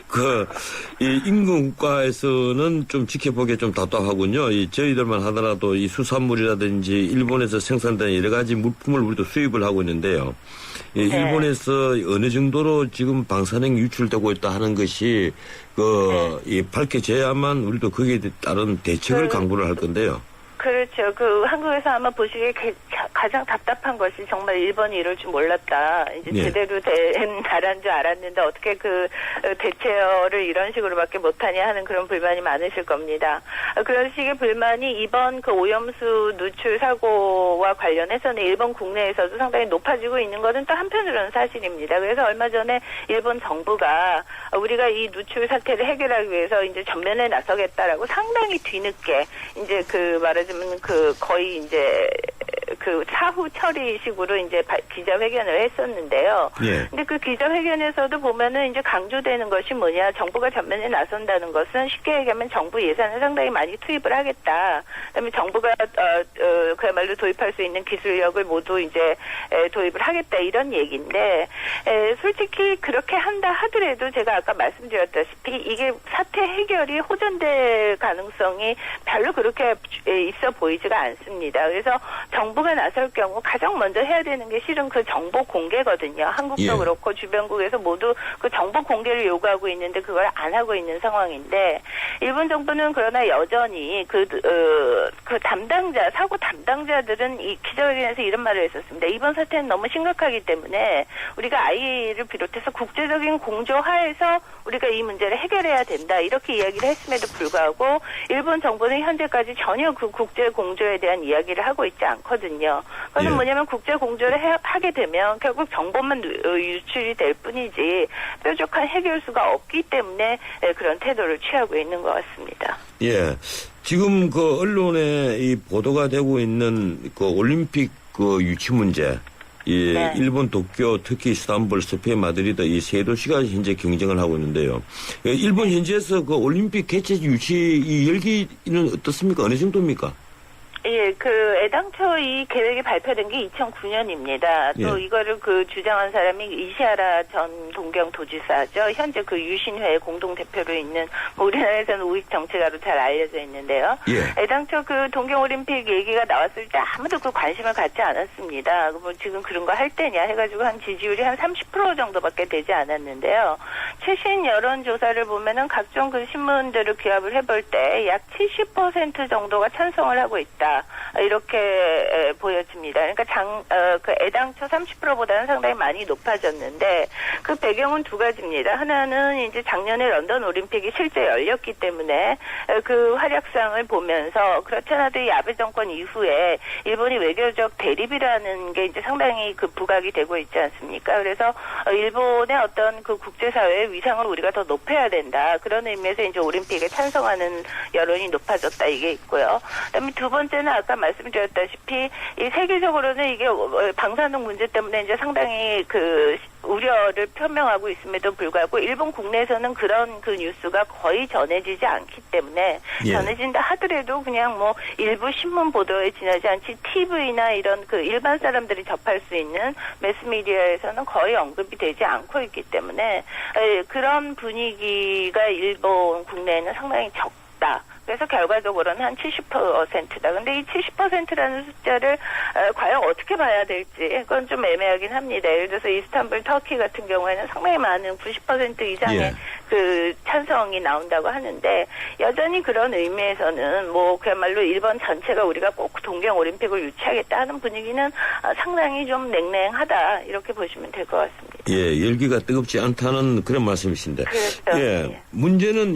그렇죠. 이 인근 국가에서는 좀 지켜보기 좀 답답하군요. 저희들만 하더라도 이 수산물이라든지 일본에서 생산된 여러 가지 물품을 우리도 수입을 하고 있는데요. 일본에서 어느 정도로 지금 방사능이 유출되고 있다 하는 것이 밝혀져야만 우리도 거기에 따른 대책을 강구를 할 건데요. 그렇죠. 한국에서 아마 보시기에 가장 답답한 것이 정말 일본이 이럴 줄 몰랐다. 이제 제대로 된 나라인 줄 알았는데 어떻게 대체어를 이런 식으로밖에 못하냐 하는 그런 불만이 많으실 겁니다. 그런 식의 불만이 이번 오염수 누출 사고와 관련해서는 일본 국내에서도 상당히 높아지고 있는 것은 또 한편으로는 사실입니다. 그래서 얼마 전에 일본 정부가 우리가 이 누출 사태를 해결하기 위해서 이제 전면에 나서겠다라고 상당히 뒤늦게 이제 말하자면 거의 이제 사후 처리식으로 이제 기자회견을 했었는데요. 근데 기자회견에서도 보면은 이제 강조되는 것이 뭐냐. 정부가 전면에 나선다는 것은 쉽게 얘기하면 정부 예산을 상당히 많이 투입을 하겠다. 그다음에 정부가 그야말로 도입할 수 있는 기술력을 모두 이제 도입을 하겠다 이런 얘기인데 솔직히 그렇게 한다 하더라도 제가 아까 말씀드렸다시피 이게 사태 해결이 호전될 가능성이 별로 그렇게 있어 보이지가 않습니다. 그래서 정부 정부가 나설 경우 가장 먼저 해야 되는 게 실은 그 정보 공개거든요. 한국도 예. 그렇고 주변국에서 모두 그 정보 공개를 요구하고 있는데 그걸 안 하고 있는 상황인데 일본 정부는 그러나 여전히 그 담당자, 사고 담당자들은 이 기자회견에서 이런 말을 했었습니다. 이번 사태는 너무 심각하기 때문에 우리가 IAEA를 비롯해서 국제적인 공조 하에서 우리가 이 문제를 해결해야 된다. 이렇게 이야기를 했음에도 불구하고 일본 정부는 현재까지 전혀 그 국제 공조에 대한 이야기를 하고 있지 않거든요. 그것은 예. 뭐냐면 국제 공조를 하게 되면 결국 정보만 유출이 될 뿐이지 뾰족한 해결수가 없기 때문에 그런 태도를 취하고 있는 것 같습니다. 예. 지금 그 언론에 이 보도가 되고 있는 그 올림픽 그 유치 문제, 이 네. 일본 도쿄, 특히 이스탄불, 스페인, 마드리드 이 세 도시가 현재 경쟁을 하고 있는데요. 일본 현지에서 그 올림픽 개최 유치 이 열기는 어떻습니까? 어느 정도입니까? 예, 애당초 이 계획이 발표된 게 2009년입니다. 또 예. 이거를 주장한 사람이 이시하라 전 동경도지사죠. 현재 유신회 공동대표로 있는, 우리나라에서는 우익 정치가로 잘 알려져 있는데요. 예. 애당초 동경올림픽 얘기가 나왔을 때 아무도 관심을 갖지 않았습니다. 지금 그런 거 할 때냐 해가지고 한 지지율이 한 30% 정도밖에 되지 않았는데요. 최신 여론조사를 보면은 각종 신문들을 기합을 해볼 때 약 70% 정도가 찬성을 하고 있다. 이렇게 보여집니다. 그러니까 애당초 30%보다는 상당히 많이 높아졌는데 그 배경은 두 가지입니다. 하나는 이제 작년에 런던 올림픽이 실제 열렸기 때문에 그 활약상을 보면서 그렇지 않아도 이 아베 정권 이후에 일본이 외교적 대립이라는 게 이제 상당히 부각이 되고 있지 않습니까? 그래서 일본의 어떤 국제사회의 위상을 우리가 더 높여야 된다. 그런 의미에서 이제 올림픽에 찬성하는 여론이 높아졌다. 이게 있고요. 그다음에 두 번째는 아까 말씀드렸다시피 이 세계적으로는 이게 방사능 문제 때문에 이제 상당히 우려를 표명하고 있음에도 불구하고 일본 국내에서는 그런 뉴스가 거의 전해지지 않기 때문에 예. 전해진다 하더라도 그냥 일부 신문 보도에 지나지 않지 TV나 이런 일반 사람들이 접할 수 있는 매스미디어에서는 거의 언급이 되지 않고 있기 때문에 그런 분위기가 일본 국내에는 상당히 적다. 그래서 결과적으로는 한 70%다. 근데 이 70%라는 숫자를 과연 어떻게 봐야 될지 그건 좀 애매하긴 합니다. 예를 들어서 이스탄불, 터키 같은 경우에는 상당히 많은 90% 이상의 예. 찬성이 나온다고 하는데 여전히 그런 의미에서는 그야말로 일본 전체가 우리가 꼭 동경 올림픽을 유치하겠다 하는 분위기는 상당히 좀 냉랭하다 이렇게 보시면 될 것 같습니다. 예, 열기가 뜨겁지 않다는 그런 말씀이신데. 그렇죠. 예, 예. 문제는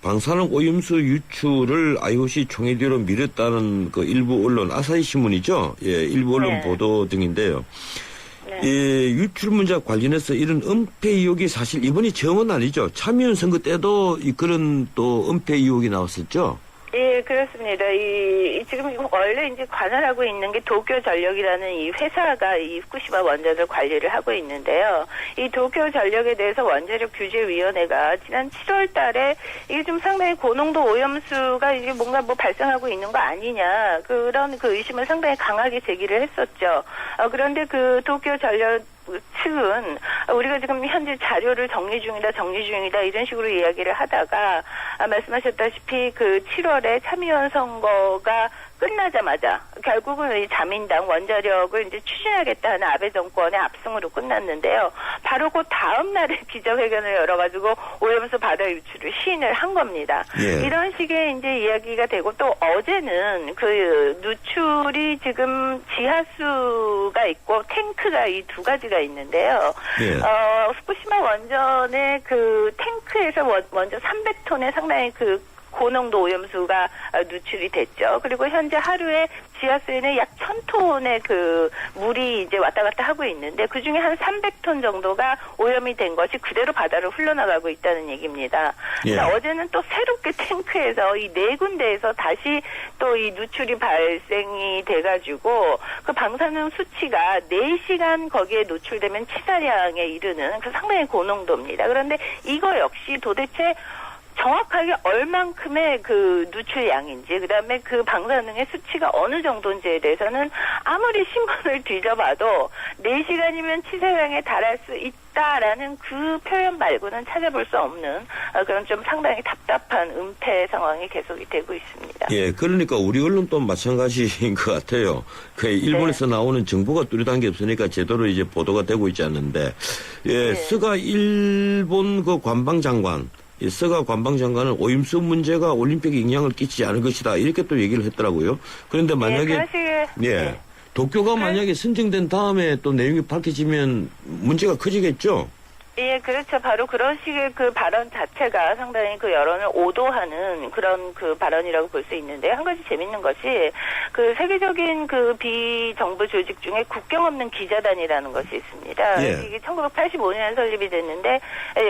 방사능 오염수 유출을 IOC 총회 뒤로 미뤘다는 일부 언론, 아사히 신문이죠. 예, 일부 언론 네. 보도 등인데요. 네. 유출 문제와 관련해서 이런 은폐 의혹이 사실 이번이 처음은 아니죠. 참여연 선거 때도 그런 또 은폐 의혹이 나왔었죠. 예, 그렇습니다. 지금 원래 이제 관할하고 있는 게 도쿄전력이라는 이 회사가 이 후쿠시마 원전을 관리를 하고 있는데요. 이 도쿄전력에 대해서 원자력 규제위원회가 지난 7월 달에 이게 좀 상당히 고농도 오염수가 이게 뭔가 발생하고 있는 거 아니냐. 그런 의심을 상당히 강하게 제기를 했었죠. 그런데 도쿄전력 측은 우리가 지금 현재 자료를 정리 중이다 이런 식으로 이야기를 하다가 말씀하셨다시피 7월에 참의원 선거가 끝나자마자 결국은 이 자민당 원자력을 이제 추진하겠다 하는 아베 정권의 압승으로 끝났는데요. 바로 그 다음 날에 기자회견을 열어가지고 오염수 바다 유출을 시인을 한 겁니다. 예. 이런 식의 이제 이야기가 되고 또 어제는 누출이 지금 지하수가 있고 탱크가 이 두 가지가 있는데요. 예. 후쿠시마 원전의 탱크에서 원전 300톤의 상당히 고농도 오염수가 누출이 됐죠. 그리고 현재 하루에 지하수에는 약 1000톤의 물이 이제 왔다 갔다 하고 있는데 그중에 한 300톤 정도가 오염이 된 것이 그대로 바다로 흘러나가고 있다는 얘기입니다. 예. 그러니까 어제는 또 새롭게 탱크에서 이 4군데에서 다시 또 이 누출이 발생이 돼가지고 방사능 수치가 4시간 거기에 노출되면 치사량에 이르는 상당히 고농도입니다. 그런데 이거 역시 도대체 정확하게 얼만큼의 누출량인지 그다음에 방사능의 수치가 어느 정도인지에 대해서는 아무리 신문을 뒤져봐도 4시간이면 치사량에 달할 수 있다. 높다라는 그 표현 말고는 찾아볼 수 없는 그런 좀 상당히 답답한 은폐 상황이 계속이 되고 있습니다. 예, 그러니까 우리 언론도 마찬가지인 것 같아요. 그 일본에서 나오는 정보가 뚜렷한 게 없으니까 제대로 이제 보도가 되고 있지 않는데, 예, 스가 일본 그 관방장관, 이 스가 관방장관은 오임수 문제가 올림픽에 영향을 끼치지 않을 것이다 이렇게 또 얘기를 했더라고요. 그런데 만약에 도쿄가 만약에 선정된 다음에 또 내용이 밝혀지면 문제가 커지겠죠. 예, 그렇죠. 바로 그런 식의 그 발언 자체가 상당히 그 여론을 오도하는 그런 그 발언이라고 볼 수 있는데, 한 가지 재밌는 것이 그 세계적인 그 비정부 조직 중에 국경 없는 기자단이라는 것이 있습니다. 예. 이게 1985년에 설립이 됐는데,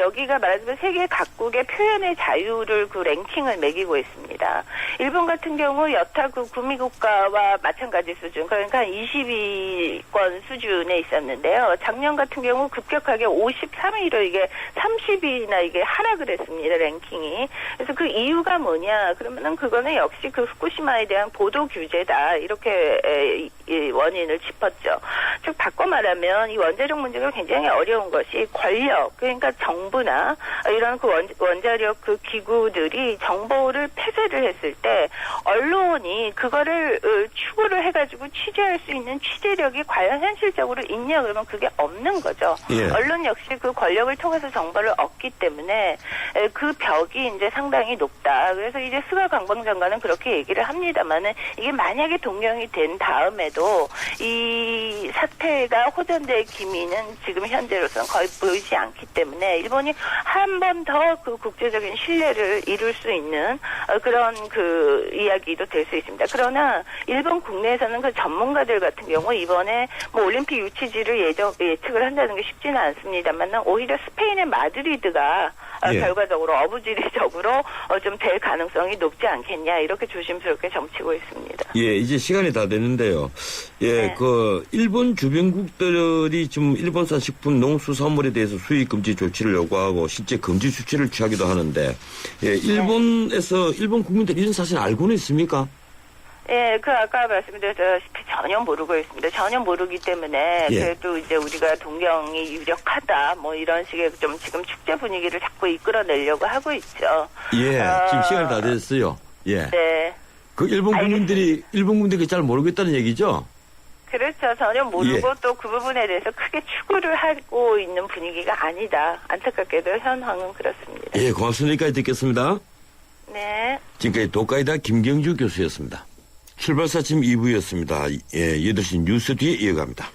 여기가 말하자면 세계 각국의 표현의 자유를 그 랭킹을 매기고 있습니다. 일본 같은 경우 여타 그 구미국가와 마찬가지 수준, 그러니까 22위권 수준에 있었는데요. 작년 같은 경우 급격하게 53위로 이게 30위나 이게 하락을 했습니다, 랭킹이. 그래서 그 이유가 뭐냐? 그러면은 그거는 역시 그 후쿠시마에 대한 보도 규제다. 이렇게 원인을 짚었죠. 즉 바꿔 말하면 이 원자력 문제가 굉장히 어려운 것이 권력, 그러니까 정부나 이런 그 원자력 그 기구들이 정보를 폐쇄를 했을 때 언론이 그거를 추구를 해가지고 취재할 수 있는 취재력이 과연 현실적으로 있냐 그러면 그게 없는 거죠. 예. 언론 역시 그 권력을 통해서 정보를 얻기 때문에 그 벽이 이제 상당히 높다. 그래서 이제 스가 관방장관은 그렇게 얘기를 합니다만은 이게 만약에 동경이 된 다음에도 이 사태가 호전될 기미는 지금 현재로서는 거의 보이지 않기 때문에 일본이 한 번 더 그 국제적인 신뢰를 이룰 수 있는 그런 그 이야기도 될 수 있습니다. 그러나 일본 국내에서는 그 전문가들 같은 경우 이번에 뭐 올림픽 유치지를 예측을 한다는 게 쉽지는 않습니다만 오히려 스페인의 마드리드가 예. 결과적으로 어부지리적으로 좀 될 가능성이 높지 않겠냐 이렇게 조심스럽게 점치고 있습니다. 예, 이제 시간이 다 됐는데요. 예, 네. 그 일본 주변국들이 지금 일본산 식품 농수산물에 대해서 수입 금지 조치를 요구하고 실제 금지 조치를 취하기도 하는데, 예, 일본에서 일본 국민들이 이런 사실 알고는 있습니까? 예, 그 아까 말씀드렸다시피 전혀 모르고 있습니다. 전혀 모르기 때문에 예. 그래도 이제 우리가 동경이 유력하다 뭐 이런 식의 좀 지금 축제 분위기를 자꾸 이끌어내려고 하고 있죠. 예, 지금 시간이 다 됐어요. 예. 네. 그 일본 국민들이 잘 모르겠다는 얘기죠? 그렇죠. 전혀 모르고 예. 또 그 부분에 대해서 크게 추구를 하고 있는 분위기가 아니다. 안타깝게도 현황은 그렇습니다. 예, 고맙습니다. 여기까지 듣겠습니다. 네. 지금까지 도카이다 김경주 교수였습니다. 출발사 아침 2부였습니다. 예, 8시 뉴스 뒤에 이어갑니다.